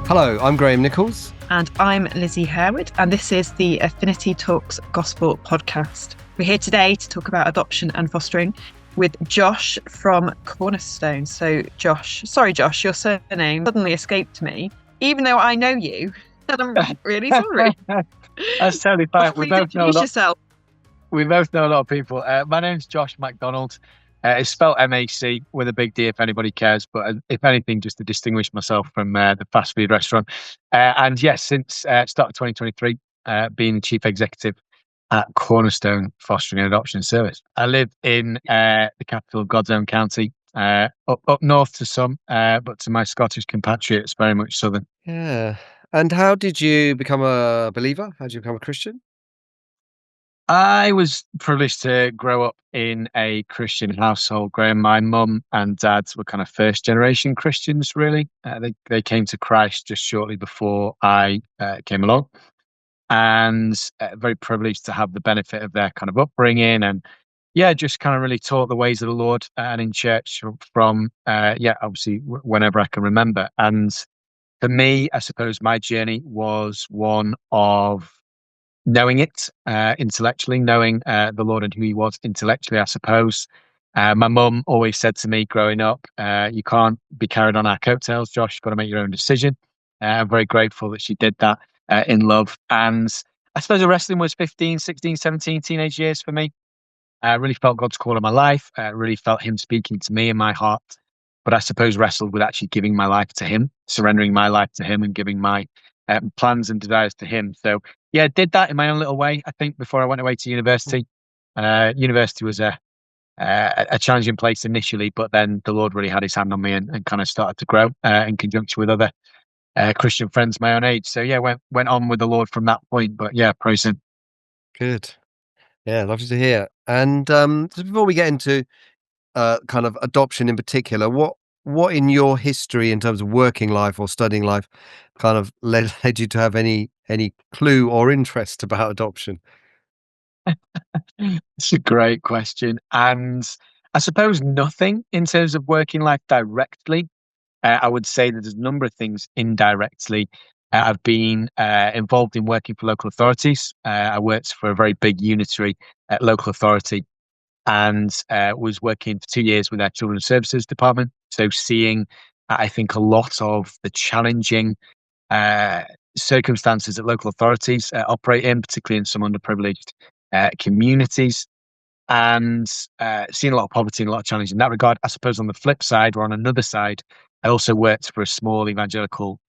Hello, I'm Graham Nicholls. And I'm Lizzie Harewood, and this is the Affinity Talks Gospel Podcast. We're here today to talk about adoption and fostering with Josh from Cornerstone. So Josh, your surname suddenly escaped me, even though I know you, and I'm really sorry. That's totally fine. We both know yourself. We both know a lot of people. My name's Josh MacDonald. It's spelled M-A-C with a big D if anybody cares, but if anything, just to distinguish myself from the fast food restaurant. And yes, since start of 2023, being the Chief Executive at Cornerstone Fostering and Adoption Service. I live in the capital of God's own county, up north to some, but to my Scottish compatriots, very much southern. Yeah. And how did you become a believer? How did you become a Christian? I was privileged to grow up in a Christian household, Graham. My mum and dad were kind of first generation Christians, really. They came to Christ just shortly before I came along, and very privileged to have the benefit of their kind of upbringing, and just kind of really taught the ways of the Lord and in church from obviously whenever I can remember. And for me, I suppose my journey was one of knowing it intellectually, knowing the Lord and who He was intellectually, I suppose. My mum always said to me growing up, you can't be carried on our coattails, Josh, you've got to make your own decision. I'm very grateful that she did that in love. And I suppose the wrestling was 15, 16, 17 teenage years for me. I really felt God's call in my life. I really felt Him speaking to me in my heart. But I suppose wrestled with actually giving my life to Him, surrendering my life to Him and giving my plans and desires to Him. So did that in my own little way, I think, before I went away to university. University was a challenging place initially, but then the Lord really had His hand on me and kind of started to grow in conjunction with other Christian friends my own age. So went on with the Lord from that point. But praise Him. Good. Yeah, lovely to hear. And just before we get into kind of adoption in particular, what in your history in terms of working life or studying life kind of led you to have any clue or interest about adoption? It's a great question. And I suppose nothing in terms of working life directly. I would say that there's a number of things indirectly. I've been involved in working for local authorities. I worked for a very big unitary local authority and was working for 2 years with our children's services department. So seeing, I think, a lot of the challenging circumstances that local authorities operate in, particularly in some underprivileged communities, and seeing a lot of poverty and a lot of challenge in that regard. I suppose on the flip side, or on another side, I also worked for a small evangelical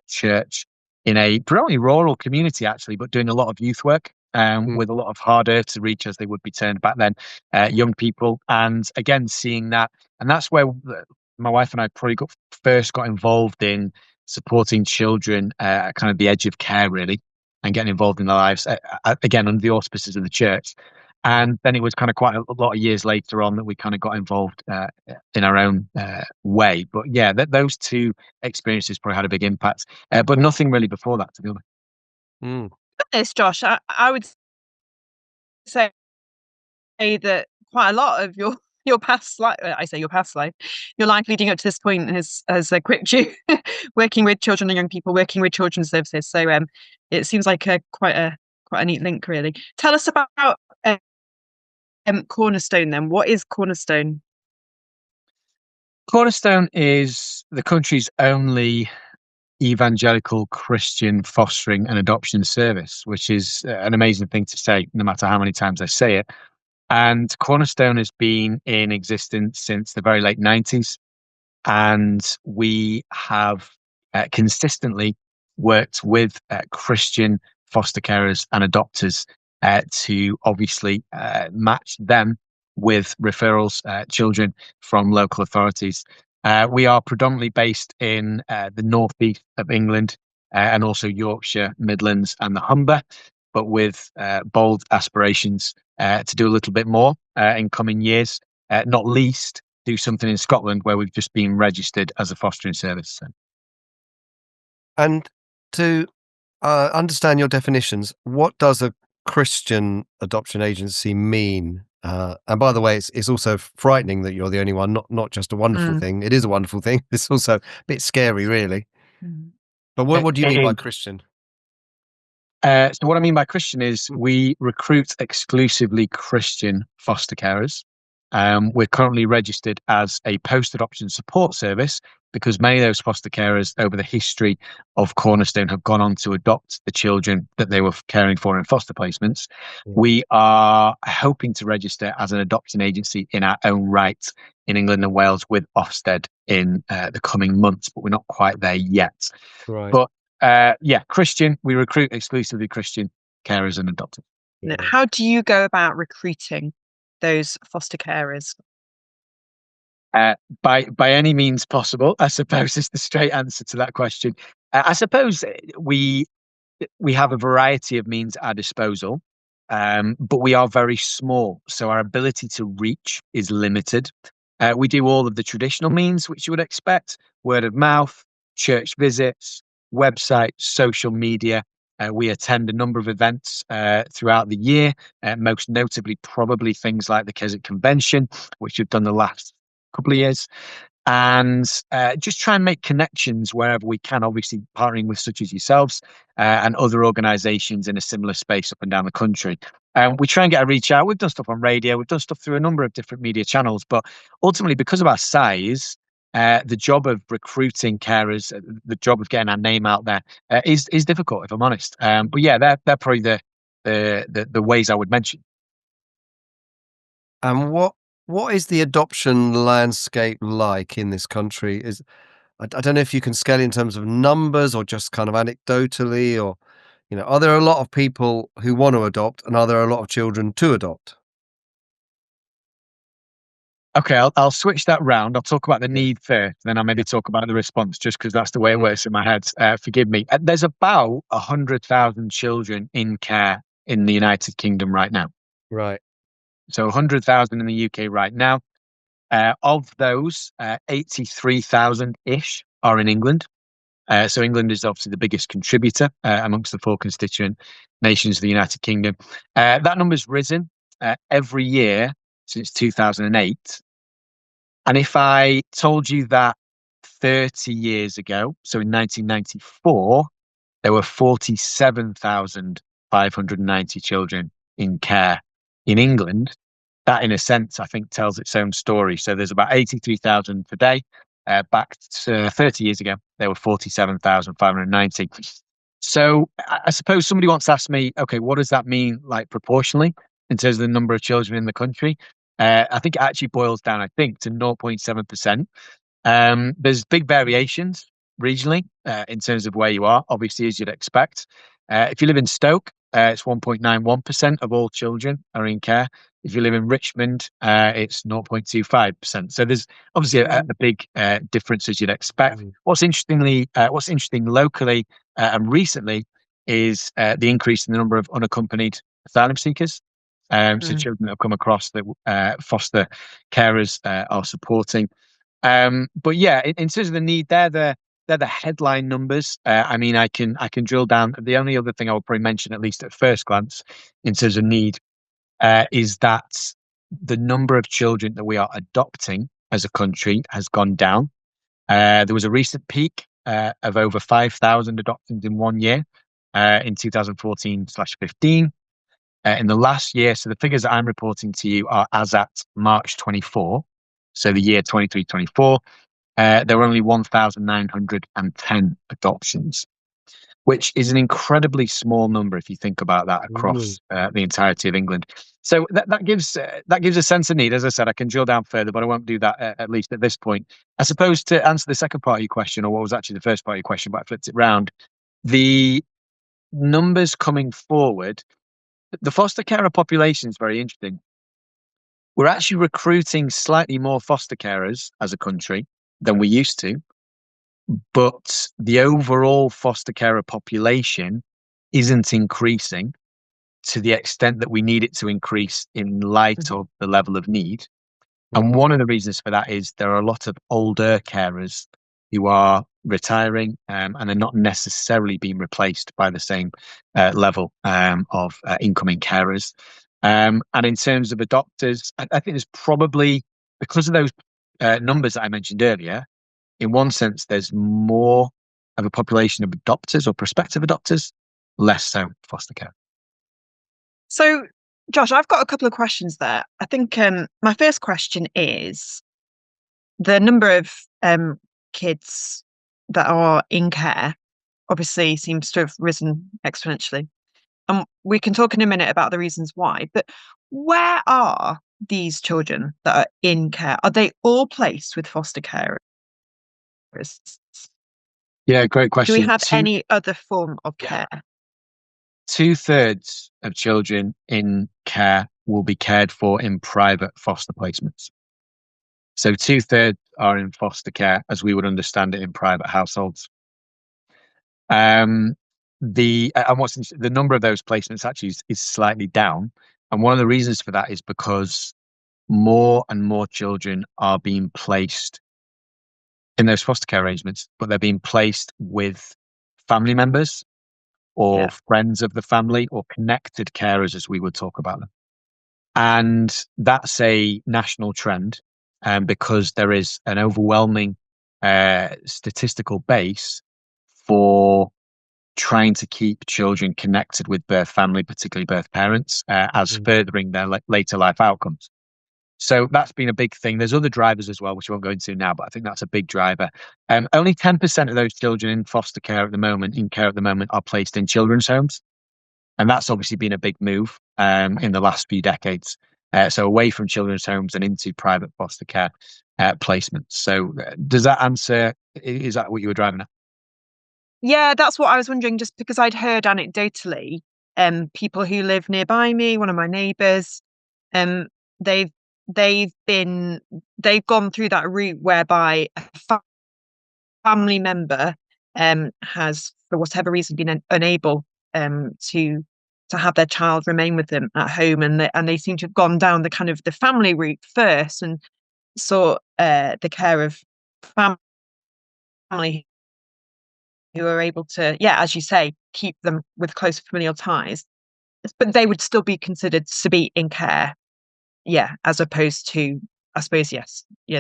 church in a predominantly rural community, actually, but doing a lot of youth work with a lot of harder to reach, as they would be termed back then, young people. And again, seeing that, and that's where my wife and I probably first got involved in supporting children at kind of the edge of care, really, and getting involved in their lives, again, under the auspices of the church. And then it was kind of quite a lot of years later on that we kind of got involved in our own way. But those two experiences probably had a big impact, but nothing really before that, to be honest. Goodness, Josh, I would say that quite a lot of your past life, your life leading up to this point has equipped you working with children and young people, working with children's services. So it seems like quite a neat link, really. Tell us about Cornerstone then. What is Cornerstone? Cornerstone is the country's only evangelical Christian fostering and adoption service, which is an amazing thing to say, no matter how many times I say it. And Cornerstone has been in existence since the very late 90s. And we have consistently worked with Christian foster carers and adopters to obviously match them with referrals, children from local authorities. We are predominantly based in the northeast of England and also Yorkshire, Midlands and the Humber, but with bold aspirations to do a little bit more in coming years, not least do something in Scotland where we've just been registered as a fostering service. So. And to understand your definitions, what does a Christian adoption agency mean? And by the way, it's also frightening that you're the only one, not just a wonderful thing. It is a wonderful thing. It's also a bit scary, really. But what do you mean by Christian? So what I mean by Christian is Mm. we recruit exclusively Christian foster carers. We're currently registered as a post-adoption support service because many of those foster carers over the history of Cornerstone have gone on to adopt the children that they were caring for in foster placements. Yeah. We are hoping to register as an adoption agency in our own right in England and Wales with Ofsted in the coming months, but we're not quite there yet. Right. But yeah, Christian. We recruit exclusively Christian carers and adopters. Now, Yeah. how do you go about recruiting those foster carers? By any means possible, I suppose, is the straight answer to that question. I suppose we have a variety of means at our disposal, but we are very small, so our ability to reach is limited. We do all of the traditional means, which you would expect: word of mouth, church visits, website, social media. We attend a number of events throughout the year, most notably probably things like the Keswick Convention, which we've done the last couple of years, and just try and make connections wherever we can, obviously partnering with such as yourselves and other organizations in a similar space up and down the country. We try and get a reach out. We've done stuff on radio, we've done stuff through a number of different media channels, but ultimately, because of our size, the job of recruiting carers, the job of getting our name out there is difficult, if I'm honest. But yeah, they're probably the ways I would mention. And what is the adoption landscape like in this country? I don't know if you can scale in terms of numbers or just kind of anecdotally, or are there a lot of people who want to adopt, and are there a lot of children to adopt? Okay, I'll switch that round. I'll talk about the need first, then I'll maybe talk about the response, just because that's the way it works in my head. Forgive me. There's about 100,000 children in care in the United Kingdom right now. Right. So 100,000 in the UK right now. Of those, 83,000-ish are in England. So England is obviously the biggest contributor amongst the four constituent nations of the United Kingdom. That number's risen every year since 2008. And if I told you that 30 years ago, so in 1994, there were 47,590 children in care in England, that in a sense, I think, tells its own story. So there's about 83,000 today. Back to 30 years ago, there were 47,590. So I suppose somebody once asked me, okay, what does that mean, like proportionally, in terms of the number of children in the country? I think it actually boils down, I think, to 0.7%. There's big variations regionally in terms of where you are, obviously, as you'd expect. If you live in Stoke, it's 1.91% of all children are in care. If you live in Richmond, it's 0.25%. So there's obviously a big difference, as you'd expect. What's interesting locally and recently is the increase in the number of unaccompanied asylum seekers. So children that have come across that foster carers are supporting. But yeah, in terms of the need, they're the headline numbers. I mean, I can drill down. The only other thing I would probably mention, at least at first glance, in terms of need, is that the number of children that we are adopting as a country has gone down. There was a recent peak of over 5,000 adoptions in 1 year in 2014/15. In the last year, so the figures that I'm reporting to you are as at March 24, so the year 23/24, there were only 1,910 adoptions, which is an incredibly small number if you think about that across the entirety of England. So that gives a sense of need. As I said, I can drill down further, but I won't do that at least at this point. I suppose to answer the second part of your question, or what was actually the first part of your question, but I flipped it round, the numbers coming forward, the foster carer population is very interesting. We're actually recruiting slightly more foster carers as a country than we used to, but the overall foster carer population isn't increasing to the extent that we need it to increase in light of the level of need. And one of the reasons for that is there are a lot of older carers who are retiring and they're not necessarily being replaced by the same level of incoming carers. And in terms of adopters, I think there's probably, because of those numbers that I mentioned earlier, in one sense, there's more of a population of adopters or prospective adopters, less so foster care. So, Josh, I've got a couple of questions there. I think my first question is the number of kids that are in care obviously seems to have risen exponentially. And we can talk in a minute about the reasons why, but where are these children that are in care? Are they all placed with foster carers? Yeah, great question. Do we have any other form of care? 2/3 of children in care will be cared for in private foster placements. So 2/3 are in foster care as we would understand it in private households. And the number of those placements actually is slightly down. And one of the reasons for that is because more and more children are being placed in those foster care arrangements, but they're being placed with family members or friends of the family or connected carers, as we would talk about them. And that's a national trend, because there is an overwhelming statistical base for trying to keep children connected with birth family, particularly birth parents, as furthering their later life outcomes. So that's been a big thing. There's other drivers as well, which I won't go into now, but I think that's a big driver. Only 10% of those children in foster care at the moment, are placed in children's homes. And that's obviously been a big move in the last few decades. So away from children's homes and into private foster care placements. So does that answer, is that what you were driving at? Yeah, that's what I was wondering, just because I'd heard anecdotally, people who live nearby me, one of my neighbours, they've gone through that route whereby a family member has, for whatever reason, been unable to have their child remain with them at home, and they seem to have gone down the kind of the family route first and sought the care of family who are able to, as you say, keep them with close familial ties, but they would still be considered to be in care, as opposed to, I suppose, they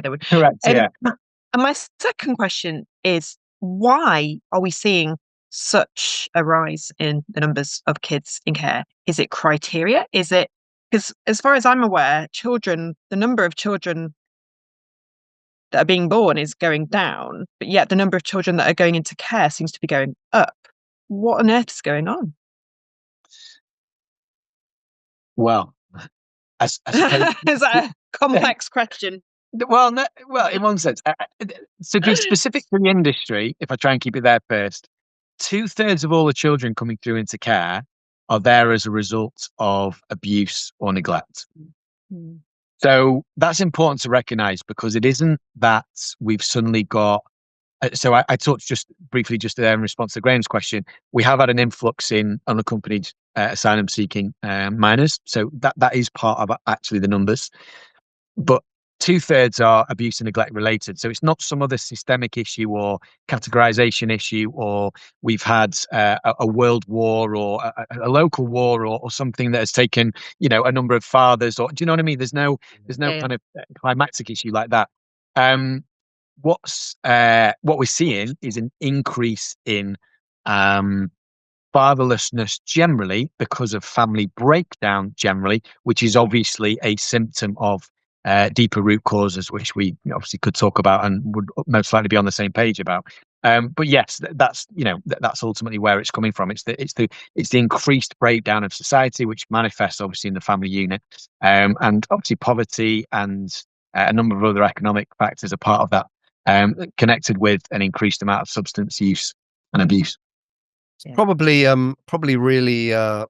would. Correct. Yeah. And my second question is, why are we seeing such a rise in the numbers of kids in care? Is it criteria? Is it because, as far as I'm aware, the number of children that are being born is going down, but yet the number of children that are going into care seems to be going up. What on earth is going on? Well, I suppose is that a complex question? Well, no, in one sense. To be specific to the industry, if I try and keep it there first, 2/3 of all the children coming through into care are there as a result of abuse or neglect. Mm. So that's important to recognise, because it isn't that we've suddenly got. So I talked just briefly there in response to Graham's question. We have had an influx in unaccompanied asylum-seeking minors. So that is part of actually the numbers. But 2/3 are abuse and neglect related. So it's not some other systemic issue or categorization issue, or we've had a world war or a local war or something that has taken, a number of fathers, or do you know what I mean? There's no kind of climactic issue like that. What we're seeing is an increase in fatherlessness generally because of family breakdown generally, which is obviously a symptom of deeper root causes, which we obviously could talk about and would most likely be on the same page about. But yes, that's ultimately where it's coming from. It's the increased breakdown of society, which manifests obviously in the family unit, and obviously poverty and a number of other economic factors are part of that, connected with an increased amount of substance use and abuse. It's probably really a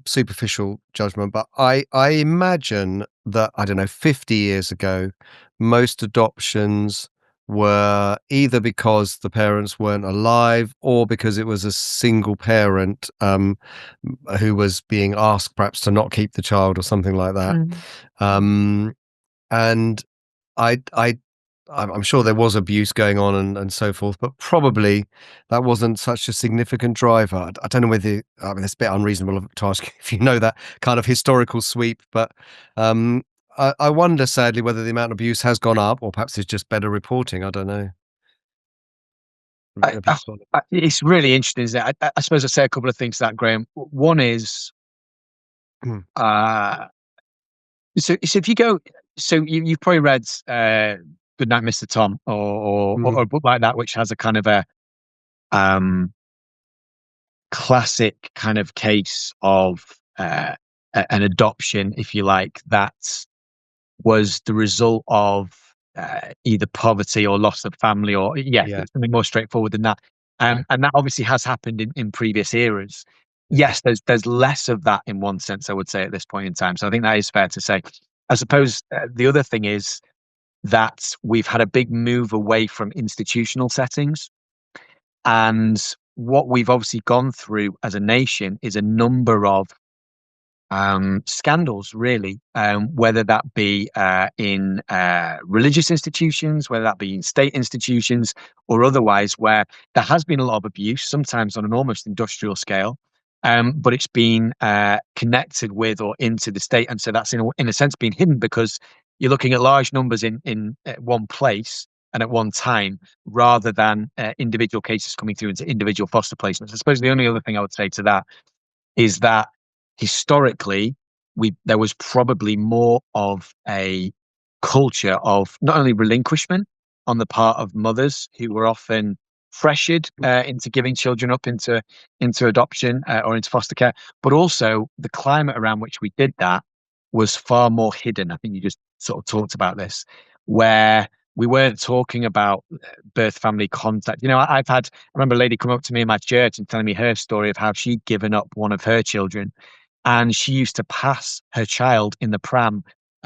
superficial judgment, but I imagine that, I don't know, 50 years ago, most adoptions were either because the parents weren't alive or because it was a single parent who was being asked perhaps to not keep the child or something like that. And I'm sure there was abuse going on and so forth, but probably that wasn't such a significant driver. I don't know whether, I mean, it's a bit unreasonable to ask if you know that kind of historical sweep, but I wonder, sadly, whether the amount of abuse has gone up or perhaps it's just better reporting. I don't know. It's really interesting, isn't it? I suppose I'd say a couple of things to that, Graham. One is, so if you go, so you've probably read Good Night, Mr. Tom, or a book like that, which has a kind of a classic kind of case of an adoption, if you like, that was the result of either poverty or loss of family, or something more straightforward than that. And that obviously has happened in previous eras. Yes, there's less of that in one sense, I would say, at this point in time. So I think that is fair to say. I suppose the other thing is that we've had a big move away from institutional settings. And what we've obviously gone through as a nation is a number of scandals, really, whether that be in religious institutions, whether that be in state institutions or otherwise, where there has been a lot of abuse, sometimes on an almost industrial scale, but it's been connected with or into the state. And so that's in a sense been hidden, because you're looking at large numbers in one place and at one time, rather than individual cases coming through into individual foster placements. I suppose the only other thing I would say to that is that historically, there was probably more of a culture of not only relinquishment on the part of mothers, who were often pressured into giving children up into adoption or into foster care, but also the climate around which we did that was far more hidden. I think you just sort of talked about this, where we weren't talking about birth family contact. I remember a lady come up to me in my church and telling me her story of how she'd given up one of her children, and she used to pass her child in the pram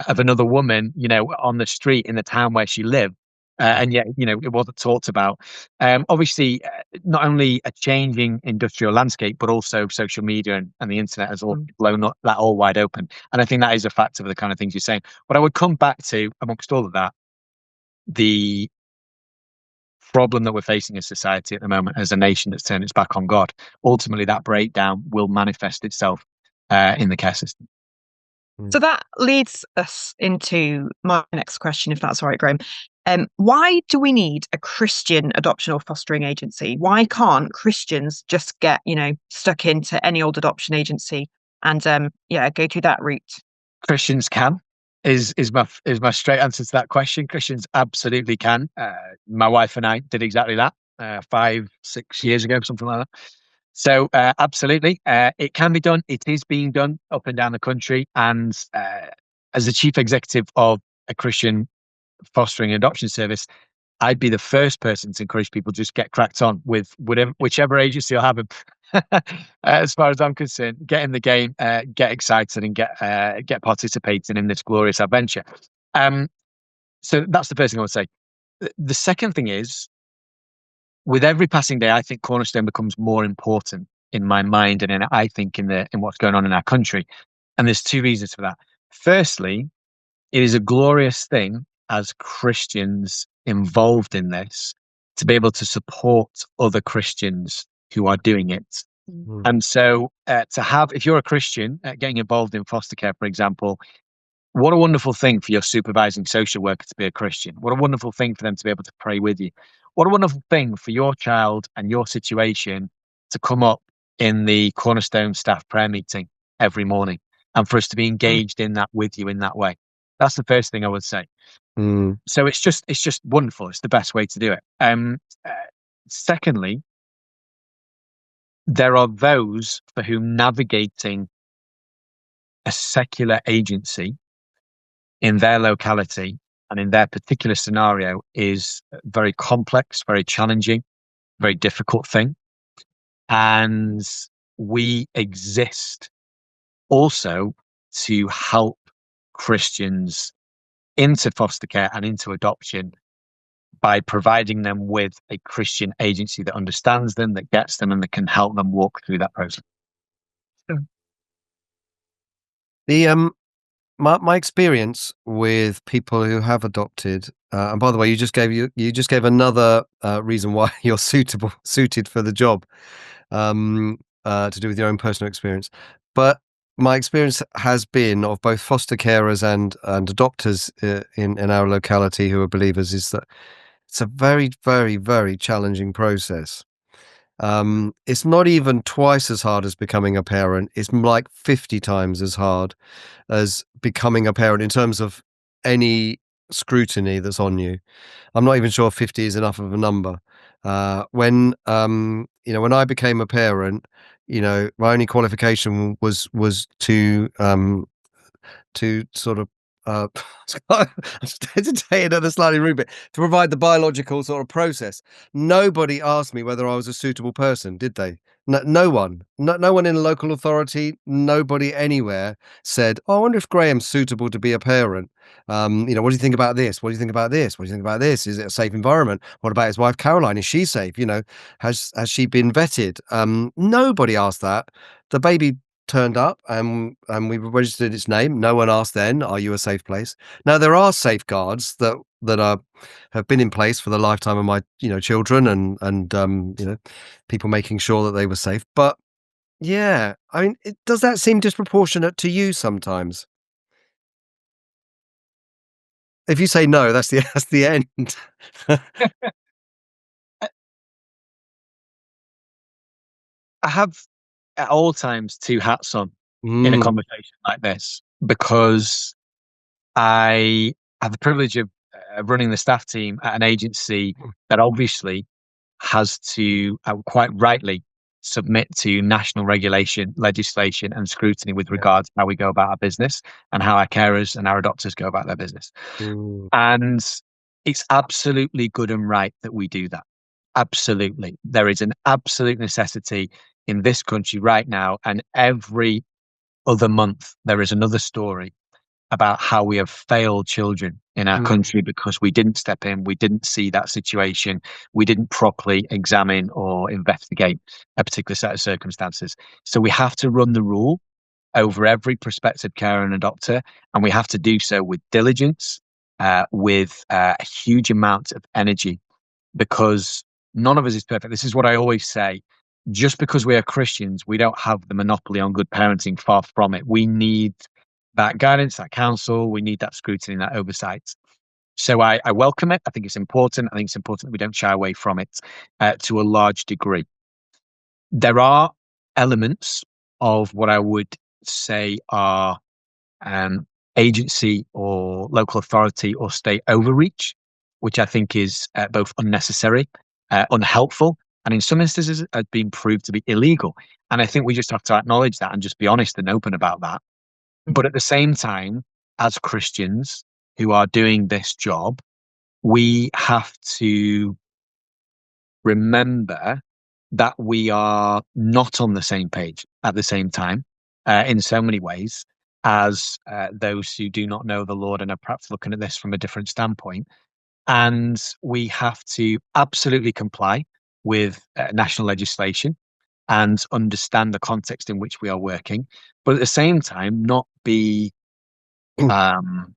of another woman, on the street in the town where she lived. And yet, it wasn't talked about. Obviously, not only a changing industrial landscape, but also social media and the internet has all blown that all wide open. And I think that is a factor of the kind of things you're saying. But I would come back to, amongst all of that, the problem that we're facing as society at the moment, as a nation that's turned its back on God. Ultimately, that breakdown will manifest itself in the care system. So that leads us into my next question, if that's all right, Graham. Why do we need a Christian adoption or fostering agency? Why can't Christians just get, stuck into any old adoption agency and go through that route? Christians can. Is my straight answer to that question. Christians absolutely can. My wife and I did exactly that 5-6 years ago, something like that. So absolutely, it can be done. It is being done up and down the country. And as the chief executive of a Christian fostering and adoption service, I'd be the first person to encourage people to just get cracked on with whichever agency you'll have them. As far as I'm concerned, get in the game, get excited, and get participating in this glorious adventure. So that's the first thing I would say. The second thing is, with every passing day, I think Cornerstone becomes more important in my mind, and I think in what's going on in our country. And there's two reasons for that. Firstly, it is a glorious thing as Christians involved in this to be able to support other Christians who are doing it. Mm-hmm. And so to have, if you're a Christian getting involved in foster care, for example, what a wonderful thing for your supervising social worker to be a Christian. What a wonderful thing for them to be able to pray with you. What a wonderful thing for your child and your situation to come up in the Cornerstone staff prayer meeting every morning, and for us to be engaged in that with you in that way. That's the first thing I would say. So it's just wonderful. It's the best way to do it. Secondly, there are those for whom navigating a secular agency in their locality and in their particular scenario is very complex, very challenging, very difficult thing. And we exist also to help Christians into foster care and into adoption by providing them with a Christian agency that understands them, that gets them, and that can help them walk through that process. My experience with people who have adopted, and by the way, you just gave another reason why you're suited for the job, to do with your own personal experience. But my experience has been of both foster carers and adopters in our locality who are believers, is that It's a very, very, very challenging process. It's not even twice as hard as becoming a parent. It's like 50 times as hard as becoming a parent in terms of any scrutiny that's on you. I'm not even sure 50 is enough of a number. When I became a parent, my only qualification was to sort of, uh, I'm just hesitating at the slightly rude bit, to provide the biological sort of process. Nobody asked me whether I was a suitable person, did they? No one. No one in a local authority, nobody anywhere said, "Oh, I wonder if Graham's suitable to be a parent. What do you think about this? What do you think about this? What do you think about this? Is it a safe environment? What about his wife, Caroline? Is she safe? Has she been vetted?" Nobody asked that. The baby turned up and we registered its name. No one asked then, "Are you a safe place?" Now there are safeguards that have been in place for the lifetime of my children and people making sure that they were safe. But yeah, I mean, does that seem disproportionate to you sometimes? If you say no, that's the that's the end. I have at all times two hats on in a Mm, conversation like this because I have the privilege of running the staff team at an agency that obviously has to quite rightly submit to national regulation, legislation, and scrutiny with yeah. regards to how we go about our business and how our carers and our adopters go about their business. Mm, And it's absolutely good and right that we do that. Absolutely. There is an absolute necessity in this country right now. And every other month, there is another story about how we have failed children in our mm, country because we didn't step in, we didn't see that situation, we didn't properly examine or investigate a particular set of circumstances. So we have to run the rule over every prospective carer and adopter, and we have to do so with diligence, with a huge amount of energy, because none of us is perfect. This is what I always say. Just because we are Christians, we don't have the monopoly on good parenting. Far from it. We need that guidance, that counsel. We need that scrutiny, that oversight. So I welcome it. I think it's important. I think it's important that we don't shy away from it to a large degree. There are elements of what I would say are agency or local authority or state overreach, which I think is both unnecessary, unhelpful, and in some instances has been proved to be illegal. And I think we just have to acknowledge that and just be honest and open about that. But at the same time, as Christians who are doing this job, we have to remember that we are not on the same page at the same time in so many ways as those who do not know the Lord and are perhaps looking at this from a different standpoint. And we have to absolutely comply with national legislation and understand the context in which we are working, but at the same time, not be um,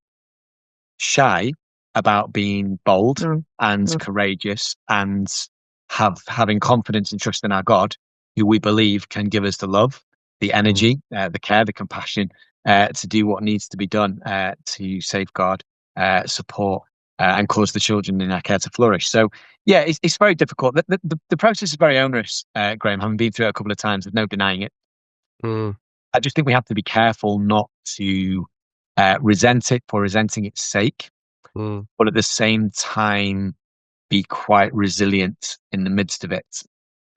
shy about being bold and courageous and having confidence and trust in our God, who we believe can give us the love, the mm, energy, the care, the compassion to do what needs to be done to safeguard, support, and cause the children in our care to flourish. So, yeah, it's very difficult. The process is very onerous, Graham, having been through it a couple of times, there's no denying it. mm, I just think we have to be careful not to resent it for resenting its sake, mm, but at the same time be quite resilient in the midst of it.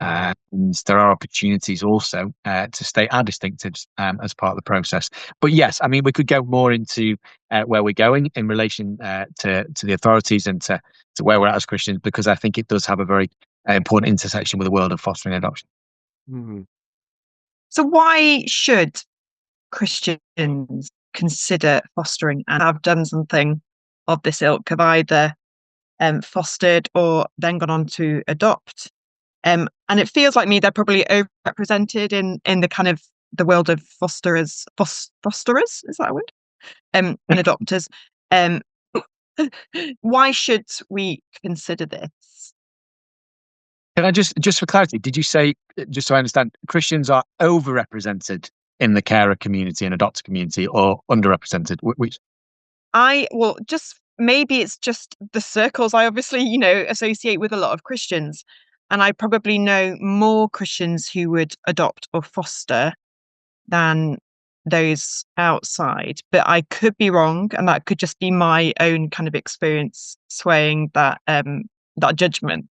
mm, And there are opportunities also to state our distinctives as part of the process. But yes, I mean, we could go more into where we're going in relation to the authorities and to where we're at as Christians, because I think it does have a very important intersection with the world of fostering and adoption. mm, So why should Christians consider fostering and have done something of this ilk, have either fostered or then gone on to adopt? And it feels like me they're probably overrepresented in the kind of the world of fosterers, is that a word? And adopters. Um, why should we consider this? Can I just for clarity, did you say, just so I understand, Christians are overrepresented in the carer community and adopter community, or underrepresented? Which? Well, just maybe it's just the circles I obviously, associate with a lot of Christians. And I probably know more Christians who would adopt or foster than those outside. But I could be wrong, and that could just be my own kind of experience swaying that judgment.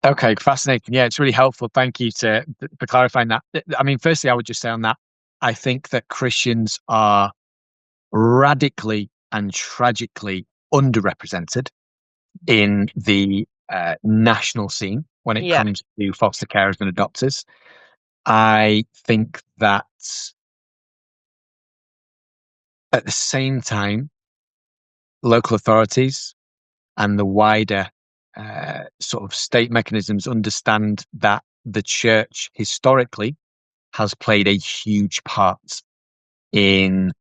Okay, fascinating. Yeah, it's really helpful. Thank you for clarifying that. I mean, firstly, I would just say on that, I think that Christians are radically and tragically underrepresented in the national scene when it comes to foster carers and adopters. I think that at the same time, local authorities and the wider sort of state mechanisms understand that the church historically has played a huge part in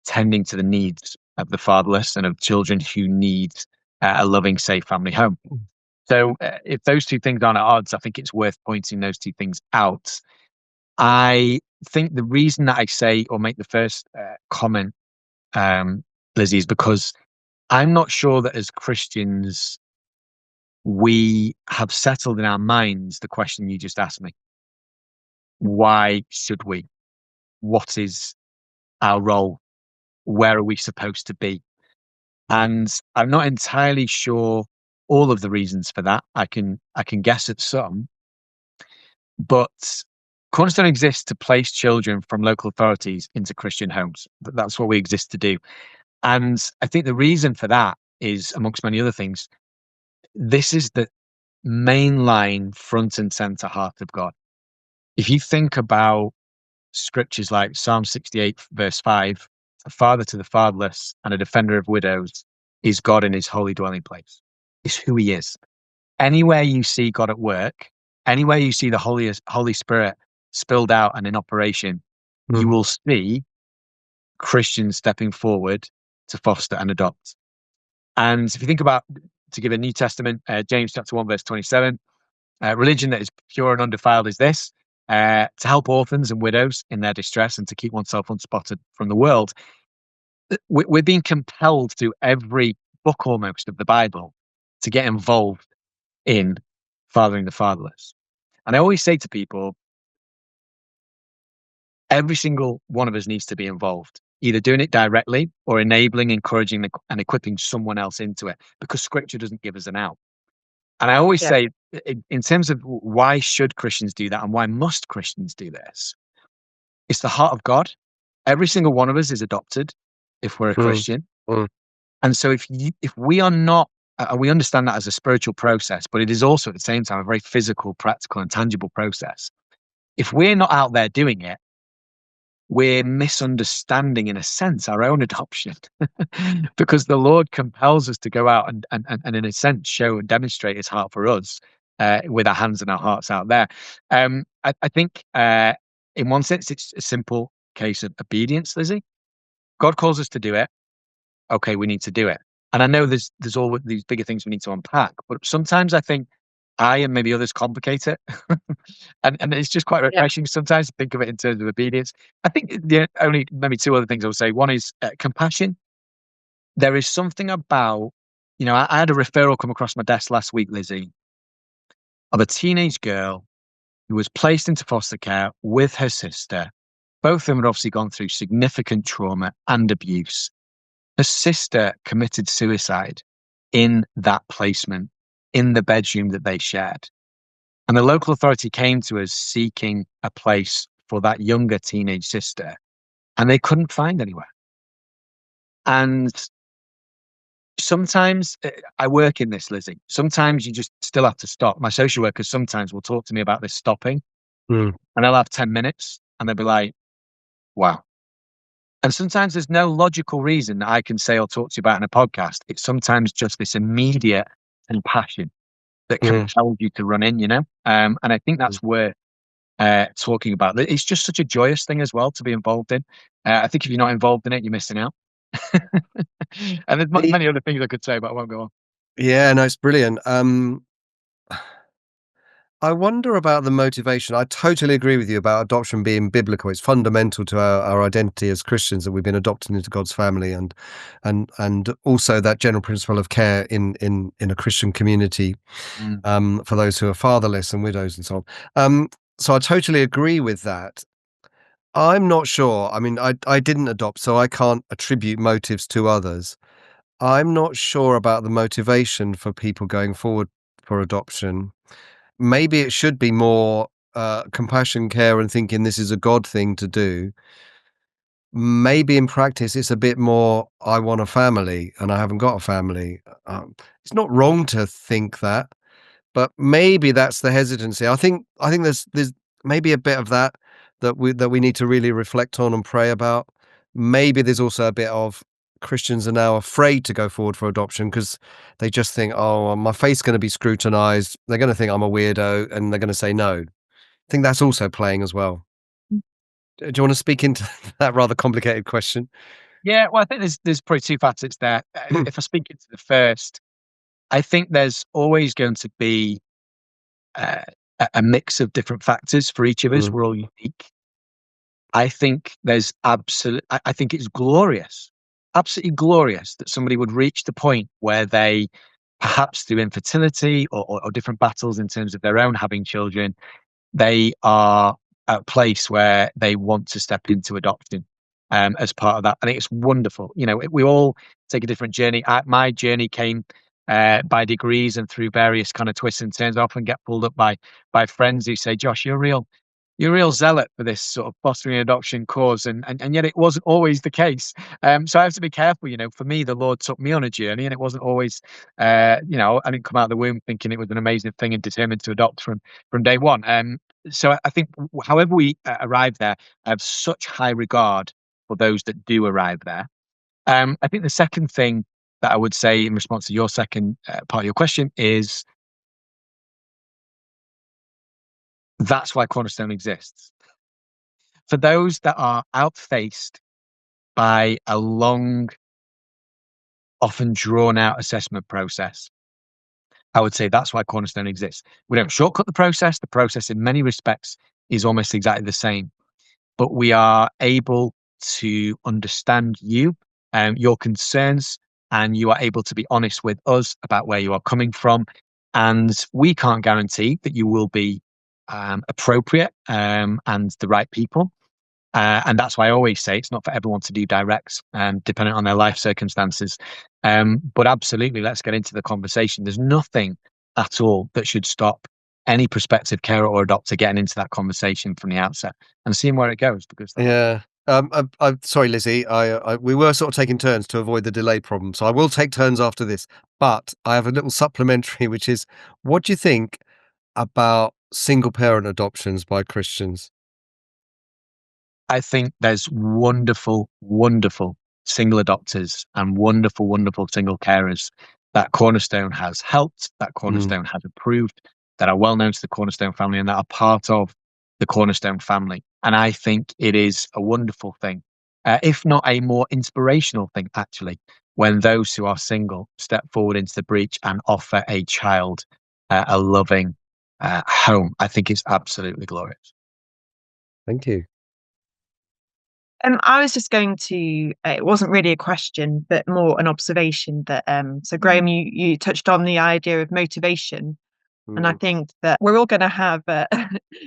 tending to the needs of the fatherless and of children who need a loving, safe family home. So if those two things aren't at odds, I think it's worth pointing those two things out. I think the reason that I say or make the first comment, Lizzie, is because I'm not sure that as Christians, we have settled in our minds the question you just asked me. Why should we? What is our role? Where are we supposed to be? And I'm not entirely sure all of the reasons for that. I can guess at some, but Cornerstone exists to place children from local authorities into Christian homes. That's what we exist to do. And I think the reason for that is, amongst many other things, this is the mainline front and center heart of God. If you think about scriptures like Psalm 68, verse 5, a father to the fatherless and a defender of widows is God in his holy dwelling place. It's who he is. Anywhere you see God at work, anywhere you see the Holy Spirit spilled out and in operation, you will see Christians stepping forward to foster and adopt. And if you think about, to give a New Testament, James chapter 1, verse 27, religion that is pure and undefiled is this, to help orphans and widows in their distress and to keep oneself unspotted from the world. We're being compelled through every book almost of the Bible to get involved in fathering the fatherless. And I always say to people, every single one of us needs to be involved, either doing it directly or enabling, encouraging, and equipping someone else into it, because scripture doesn't give us an out. And I always say, in terms of why should Christians do that and why must Christians do this, it's the heart of God. Every single one of us is adopted if we're a Christian. And so if we are not, we understand that as a spiritual process, but it is also at the same time a very physical, practical, and tangible process. If we're not out there doing it, we're misunderstanding, in a sense, our own adoption, because the Lord compels us to go out and in a sense, show and demonstrate his heart for us with our hands and our hearts out there. I think in one sense, it's a simple case of obedience, Lizzie. God calls us to do it. Okay, we need to do it. And I know there's all these bigger things we need to unpack, but sometimes I think I and maybe others complicate it. and it's just quite refreshing sometimes to think of it in terms of obedience. I think the only maybe two other things I would say. One is compassion. There is something about, I had a referral come across my desk last week, Lizzie, of a teenage girl who was placed into foster care with her sister. Both of them had obviously gone through significant trauma and abuse. Her sister committed suicide in that placement, in the bedroom that they shared. And the local authority came to us seeking a place for that younger teenage sister, and they couldn't find anywhere. And sometimes I work in this, Lizzie. Sometimes you just still have to stop. My social workers sometimes will talk to me about this stopping, and they'll have 10 minutes and they'll be like, wow. And sometimes there's no logical reason that I can say or talk to you about in a podcast. It's sometimes just this immediate compassion that compels you to run in, and I think that's worth talking about. It's just such a joyous thing as well to be involved in. I think if you're not involved in it, you're missing out. And there's many other things I could say, but I won't go on. Yeah, no, it's brilliant. I wonder about the motivation. I totally agree with you about adoption being biblical. It's fundamental to our identity as Christians that we've been adopted into God's family, and also that general principle of care in a Christian community, Mm. for those who are fatherless and widows and so on. So I totally agree with that. I'm not sure. I mean, I didn't adopt, so I can't attribute motives to others. I'm not sure about the motivation for people going forward for adoption. Maybe it should be more compassion, care, and thinking this is a God thing to do. Maybe in practice, it's a bit more, I want a family and I haven't got a family. It's not wrong to think that, but maybe that's the hesitancy. I think there's maybe a bit of that we need to really reflect on and pray about. Maybe there's also a bit of Christians are now afraid to go forward for adoption because they just think, oh, my faith's going to be scrutinized. They're going to think I'm a weirdo and they're going to say no. I think that's also playing as well. Do you want to speak into that rather complicated question? Yeah, well, I think there's probably two facets there. If I speak into the first, I think there's always going to be uh, a mix of different factors for each of us. Mm, We're all unique. I think there's I think it's glorious, absolutely glorious that somebody would reach the point where they, perhaps through infertility or different battles in terms of their own having children, they are at a place where they want to step into adoption as part of that. I think it's wonderful. You know, we all take a different journey. My journey came by degrees and through various kind of twists and turns. I often get pulled up by friends who say, "Josh, you're a real zealot for this sort of fostering and adoption cause," and yet it wasn't always the case. So I have to be careful. You know, for me, the Lord took me on a journey, and it wasn't always. You know, I didn't come out of the womb thinking it was an amazing thing and determined to adopt from day one. So I think however we arrive there, I have such high regard for those that do arrive there. I think the second thing that I would say in response to your second part of your question is that's why Cornerstone exists. For those that are outfaced by a long, often drawn out assessment process, I would say that's why Cornerstone exists. We don't shortcut the process. The process, in many respects, is almost exactly the same, but we are able to understand you and your concerns, and you are able to be honest with us about where you are coming from. And we can't guarantee that you will be appropriate and the right people. And that's why I always say it's not for everyone to do directs, depending on their life circumstances. But absolutely, let's get into the conversation. There's nothing at all that should stop any prospective carer or adopter getting into that conversation from the outset and seeing where it goes. Because yeah. I'm sorry, Lizzie. We were sort of taking turns to avoid the delay problem, so I will take turns after this. But I have a little supplementary, which is, what do you think about single parent adoptions by Christians? I think there's wonderful, wonderful single adopters and wonderful, wonderful single carers that Cornerstone has helped, that Mm, Cornerstone has approved, that are well known to the Cornerstone family and that are part of the Cornerstone family. And I think it is a wonderful thing, if not a more inspirational thing, actually, when those who are single step forward into the breach and offer a child a loving home. I think it's absolutely glorious. thank you. I was just going to, it wasn't really a question, but more an observation that, so Graham, you touched on the idea of motivation. And I Mm, think that we're all going to have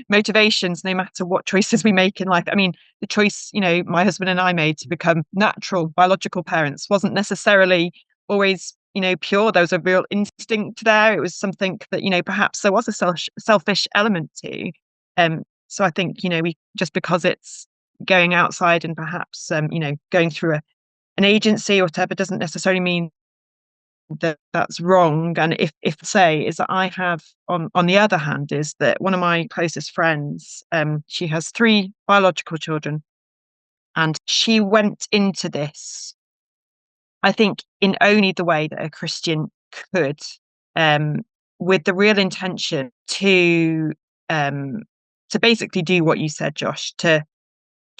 motivations no matter what choices we make in life. I mean, the choice, my husband and I made to become natural biological parents wasn't necessarily always, pure. There was a real instinct there. It was something that, perhaps there was a selfish element to. So I think, we just because it's going outside and perhaps, going through an agency or whatever doesn't necessarily mean that that's wrong. And if say is that I have on the other hand is that one of my closest friends, she has 3 biological children, and she went into this, I think, in only the way that a Christian could, um, with the real intention um, to basically do what you said, Josh, to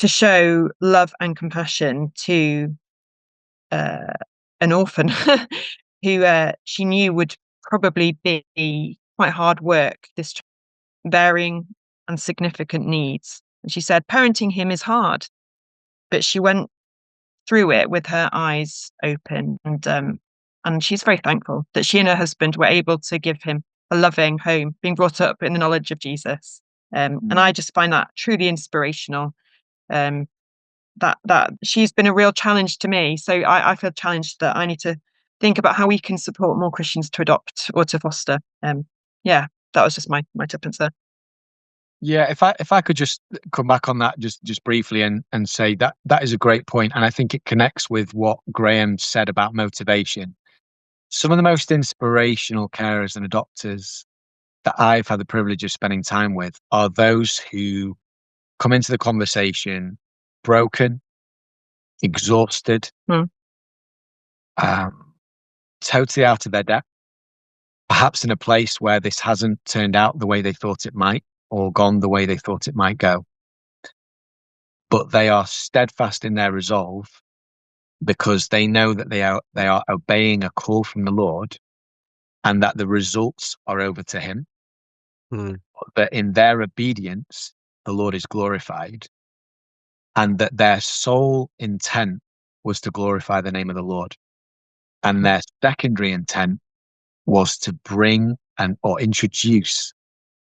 show love and compassion to uh, an orphan who she knew would probably be quite hard work. This varying and significant needs. And she said, parenting him is hard, but she went through it with her eyes open. And she's very thankful that she and her husband were able to give him a loving home, being brought up in the knowledge of Jesus. And I just find that truly inspirational. That she's been a real challenge to me. So I feel challenged that I need to think about how we can support more Christians to adopt or to foster. Yeah, that was just my tuppence there. Yeah, if I could just come back on that just briefly and say that is a great point, and I think it connects with what Graham said about motivation. Some of the most inspirational carers and adopters that I've had the privilege of spending time with are those who come into the conversation broken, exhausted, totally out of their depth, perhaps in a place where this hasn't turned out the way they thought it might, or gone the way they thought it might go. But they are steadfast in their resolve because they know that they are obeying a call from the Lord, and that the results are over to Him. That in their obedience, the Lord is glorified, and that their sole intent was to glorify the name of the Lord. And their secondary intent was to bring or introduce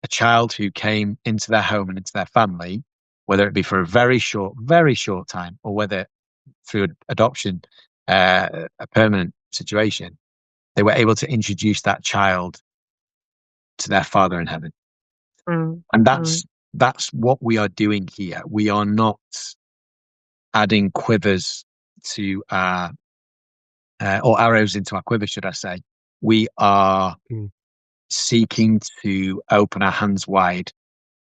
a child who came into their home and into their family, whether it be for a very short time, or whether through adoption, a permanent situation, they were able to introduce that child to their Father in heaven. And that's what we are doing here. We are not adding quivers to our or arrows into our quiver, should I say. We are seeking to open our hands wide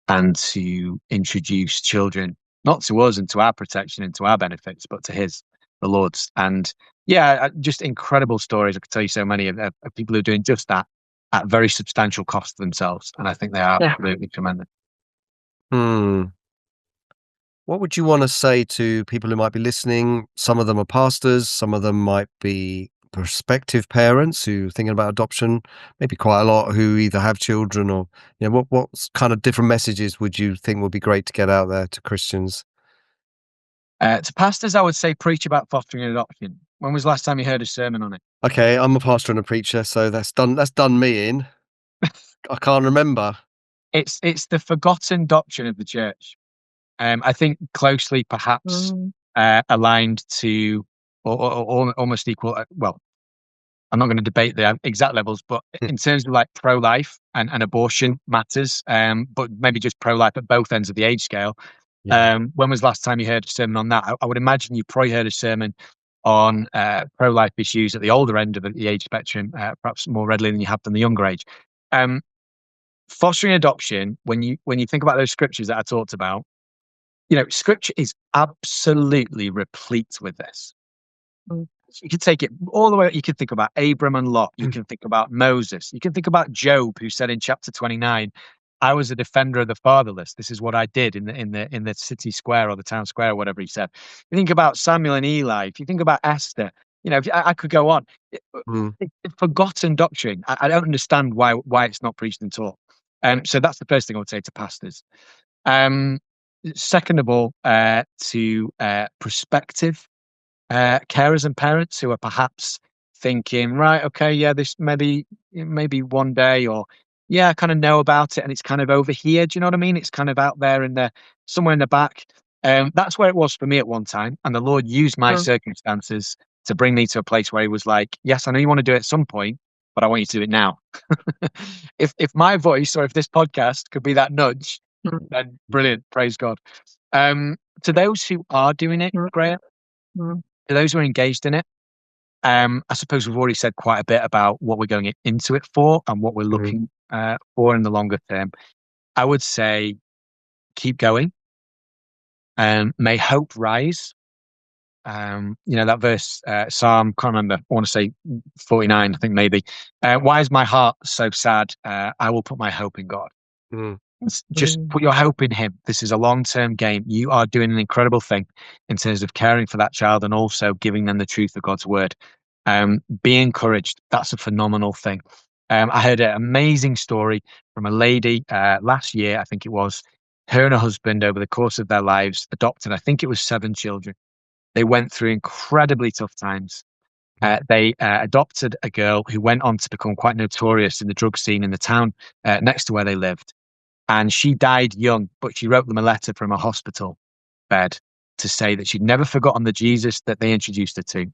and to introduce children, not to us and to our protection and to our benefits, but to the Lord's. And yeah, just incredible stories. I could tell you so many of people who are doing just that at very substantial cost to themselves. And I think they are absolutely tremendous. What would you want to say to people who might be listening? Some of them are pastors, some of them might be prospective parents who are thinking about adoption, maybe quite a lot who either have children or, what kind of different messages would you think would be great to get out there to Christians? To pastors, I would say preach about fostering and adoption. When was the last time you heard a sermon on it? Okay, I'm a pastor and a preacher, so that's done me in. I can't remember. It's the forgotten doctrine of the church. I think closely perhaps aligned to or almost equal. Well, I'm not going to debate the exact levels, but in terms of like pro-life and abortion matters, but maybe just pro-life at both ends of the age scale. When was the last time you heard a sermon on that? I would imagine you probably heard a sermon on pro-life issues at the older end of the age spectrum, perhaps more readily than you have than the younger age. Fostering adoption, when you think about those scriptures that I talked about, scripture is absolutely replete with this. You can take it all the way. You can think about Abram and Lot. You can think about Moses. You can think about Job, who said in chapter 29, "I was a defender of the fatherless. This is what I did in the city square or the town square," or whatever he said. You think about Samuel and Eli. If you think about Esther, I could go on. It's a forgotten doctrine. I don't understand why it's not preached and taught. So that's the first thing I would say to pastors. Second of all, to prospective carers and parents who are perhaps thinking, right, okay, yeah, this maybe one day, or yeah, I kind of know about it and it's kind of over here. Do you know what I mean? It's kind of out there somewhere in the back. That's where it was for me at one time. And the Lord used my circumstances to bring me to a place where He was like, yes, I know you want to do it at some point, but I want you to do it now. If my voice or if this podcast could be that nudge, then brilliant. Praise God. To those who are doing it, Graham, to those who are engaged in it, I suppose we've already said quite a bit about what we're going into it for and what we're looking for in the longer term. I would say keep going. May hope rise. That verse, Psalm, can't remember, I want to say 49, I think maybe. Why is my heart so sad? I will put my hope in God. Just put your hope in Him. This is a long-term game. You are doing an incredible thing in terms of caring for that child and also giving them the truth of God's word. Be encouraged. That's a phenomenal thing. I heard an amazing story from a lady last year, I think it was. Her and her husband, over the course of their lives, adopted, I think it was 7 children. They went through incredibly tough times. They adopted a girl who went on to become quite notorious in the drug scene in the town next to where they lived. And she died young, but she wrote them a letter from a hospital bed to say that she'd never forgotten the Jesus that they introduced her to.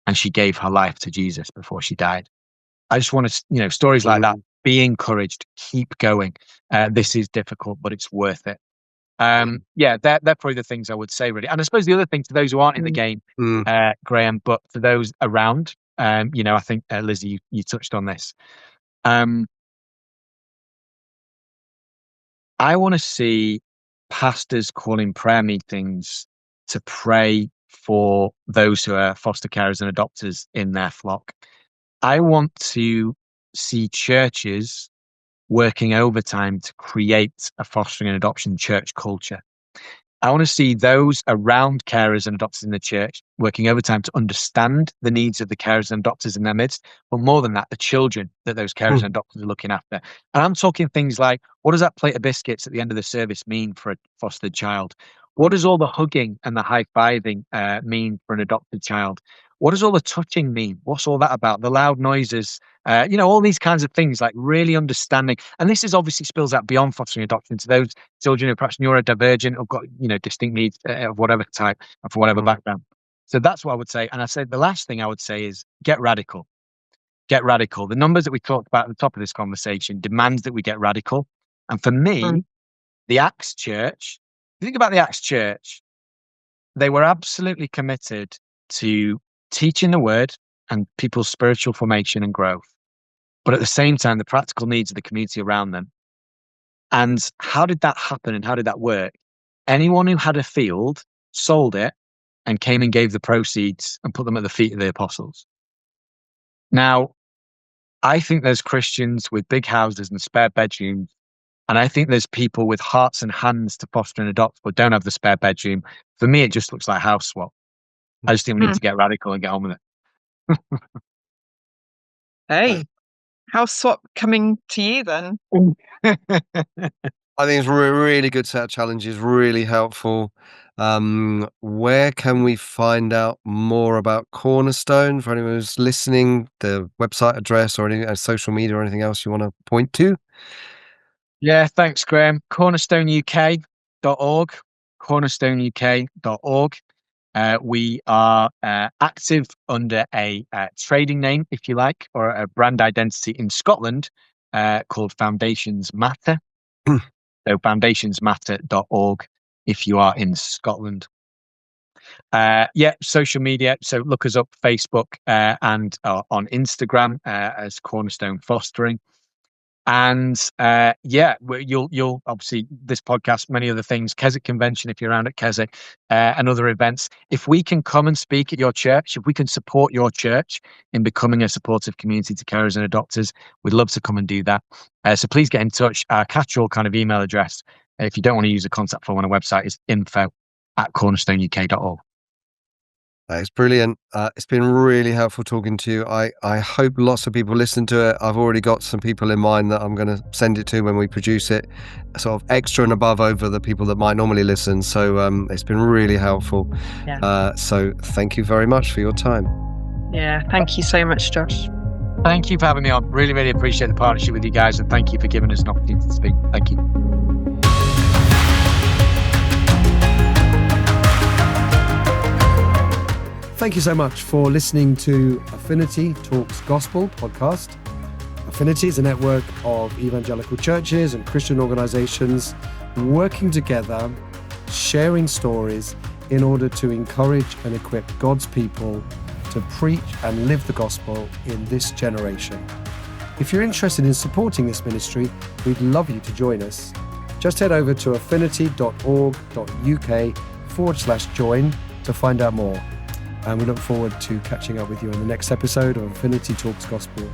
And she gave her life to Jesus before she died. I just want to, stories like that, be encouraged, keep going. This is difficult, but it's worth it. They're probably the things I would say, really. And I suppose the other thing to those who aren't in the game, Graham, but for those around, I think, Lizzie, you touched on this. I want to see pastors calling prayer meetings to pray for those who are foster carers and adopters in their flock. I want to see churches working overtime to create a fostering and adoption church culture. I want to see those around carers and adopters in the church working overtime to understand the needs of the carers and adopters in their midst, but more than that, the children that those carers and adopters are looking after. And I'm talking things like, what does that plate of biscuits at the end of the service mean for a fostered child? What does all the hugging and the high-fiving mean for an adopted child? What does all the touching mean? What's all that about? The loud noises, all these kinds of things, like really understanding. And this is obviously spills out beyond fostering adoption to those children who are perhaps neurodivergent or got, distinct needs of whatever type and for whatever background. So that's what I would say. And I said the last thing I would say is get radical. Get radical. The numbers that we talked about at the top of this conversation demands that we get radical. And for me, the Acts Church, if you think about the Acts Church, they were absolutely committed to teaching the word and people's spiritual formation and growth, but at the same time, the practical needs of the community around them. And how did that happen and how did that work? Anyone who had a field sold it and came and gave the proceeds and put them at the feet of the apostles. Now, I think there's Christians with big houses and spare bedrooms, and I think there's people with hearts and hands to foster and adopt but don't have the spare bedroom. For me, it just looks like house swap. I just think we need to get radical and get on with it. Hey, house swap coming to you then? I think it's a really good set of challenges, really helpful. Where can we find out more about Cornerstone for anyone who's listening? The website address or any social media or anything else you want to point to? Yeah, thanks, Graham. Cornerstoneuk.org. Cornerstoneuk.org. We are active under a trading name, if you like, or a brand identity in Scotland called Foundations Matter. So foundationsmatter.org if you are in Scotland. Social media. So look us up, Facebook and on Instagram as Cornerstone Fostering. And you'll obviously this podcast, many other things, Keswick Convention, if you're around at Keswick, and other events. If we can come and speak at your church, if we can support your church in becoming a supportive community to carers and adopters, we'd love to come and do that. So please get in touch. Our catch-all kind of email address, if you don't want to use a contact form on a website, is info@cornerstoneuk.org. It's brilliant. It's been really helpful talking to you. I hope lots of people listen to it. I've already got some people in mind that I'm going to send it to when we produce it, sort of extra and above over the people that might normally listen. So it's been really helpful. Yeah. So thank you very much for your time. Yeah, thank you so much, Josh. Thank you for having me on. Really, really appreciate the partnership with you guys, and thank you for giving us an opportunity to speak. Thank you. Thank you so much for listening to Affinity Talks Gospel Podcast. Affinity is a network of evangelical churches and Christian organizations working together, sharing stories in order to encourage and equip God's people to preach and live the gospel in this generation. If you're interested in supporting this ministry, we'd love you to join us. Just head over to affinity.org.uk/join to find out more. And we look forward to catching up with you in the next episode of Affinity Talks Gospel.